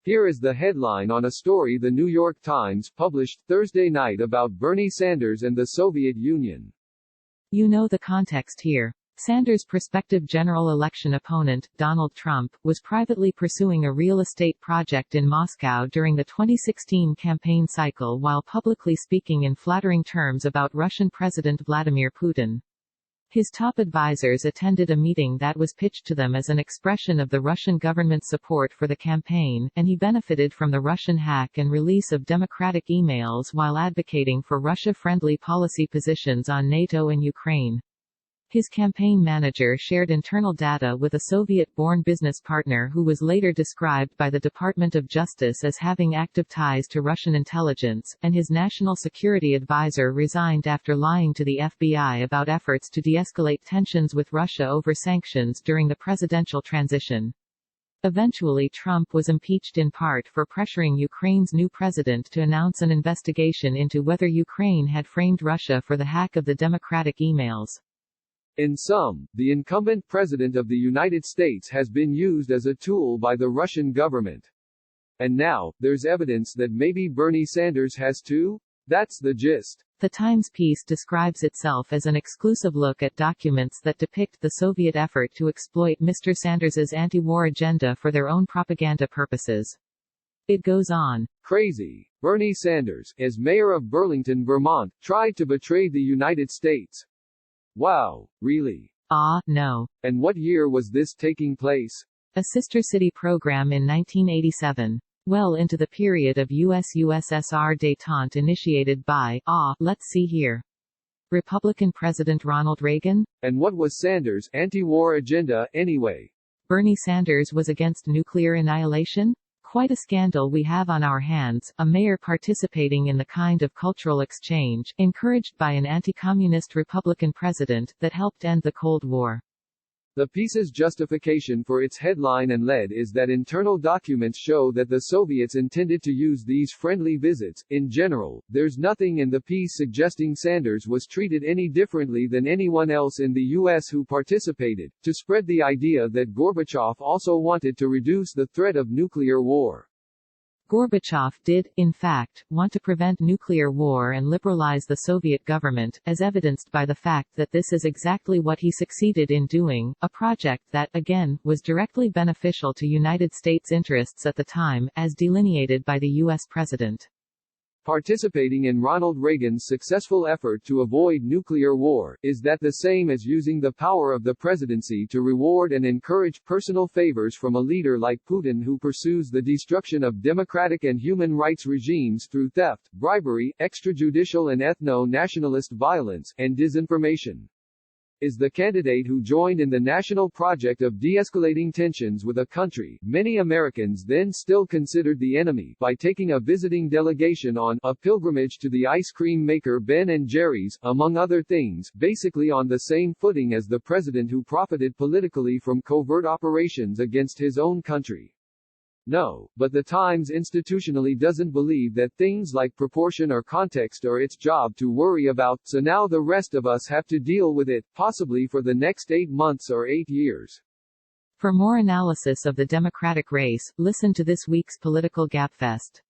Here is the headline on a story the New York Times published Thursday night about Bernie Sanders and the Soviet Union. You know the context here. Sanders' prospective general election opponent, Donald Trump, was privately pursuing a real estate project in Moscow during the 2016 campaign cycle while publicly speaking in flattering terms about Russian President Vladimir Putin. His top advisors attended a meeting that was pitched to them as an expression of the Russian government's support for the campaign, and he benefited from the Russian hack and release of democratic emails while advocating for Russia-friendly policy positions on NATO and Ukraine. His campaign manager shared internal data with a Soviet-born business partner who was later described by the Department of Justice as having active ties to Russian intelligence, and his national security advisor resigned after lying to the FBI about efforts to de-escalate tensions with Russia over sanctions during the presidential transition. Eventually Trump was impeached in part for pressuring Ukraine's new president to announce an investigation into whether Ukraine had framed Russia for the hack of the democratic emails. In sum, the incumbent president of the United States has been used as a tool by the Russian government. And now, there's evidence that maybe Bernie Sanders has too? That's the gist. The Times piece describes itself as an exclusive look at documents that depict the Soviet effort to exploit Mr. Sanders's anti-war agenda for their own propaganda purposes. It goes on. Crazy. Bernie Sanders, as mayor of Burlington, Vermont, tried to betray the United States. Wow, really? No. And what year was this taking place? A sister city program in 1987. Well into the period of US-USSR détente initiated by, let's see here. Republican President Ronald Reagan? And what was Sanders' anti-war agenda, anyway? Bernie Sanders was against nuclear annihilation? Quite a scandal we have on our hands, a mayor participating in the kind of cultural exchange, encouraged by an anti-communist Republican president, that helped end the Cold War. The piece's justification for its headline and lead is that internal documents show that the Soviets intended to use these friendly visits. In general, there's nothing in the piece suggesting Sanders was treated any differently than anyone else in the U.S. who participated, to spread the idea that Gorbachev also wanted to reduce the threat of nuclear war. Gorbachev did, in fact, want to prevent nuclear war and liberalize the Soviet government, as evidenced by the fact that this is exactly what he succeeded in doing, a project that, again, was directly beneficial to United States interests at the time, as delineated by the U.S. president. Participating in Ronald Reagan's successful effort to avoid nuclear war, is that the same as using the power of the presidency to reward and encourage personal favors from a leader like Putin who pursues the destruction of democratic and human rights regimes through theft, bribery, extrajudicial and ethno-nationalist violence, and disinformation? Is the candidate who joined in the national project of de-escalating tensions with a country many Americans then still considered the enemy by taking a visiting delegation on a pilgrimage to the ice cream maker Ben & Jerry's, among other things, basically on the same footing as the president who profited politically from covert operations against his own country? No, but the Times institutionally doesn't believe that things like proportion or context are its job to worry about, so now the rest of us have to deal with it, possibly for the next 8 months or 8 years. For more analysis of the Democratic race, listen to this week's Political Gabfest.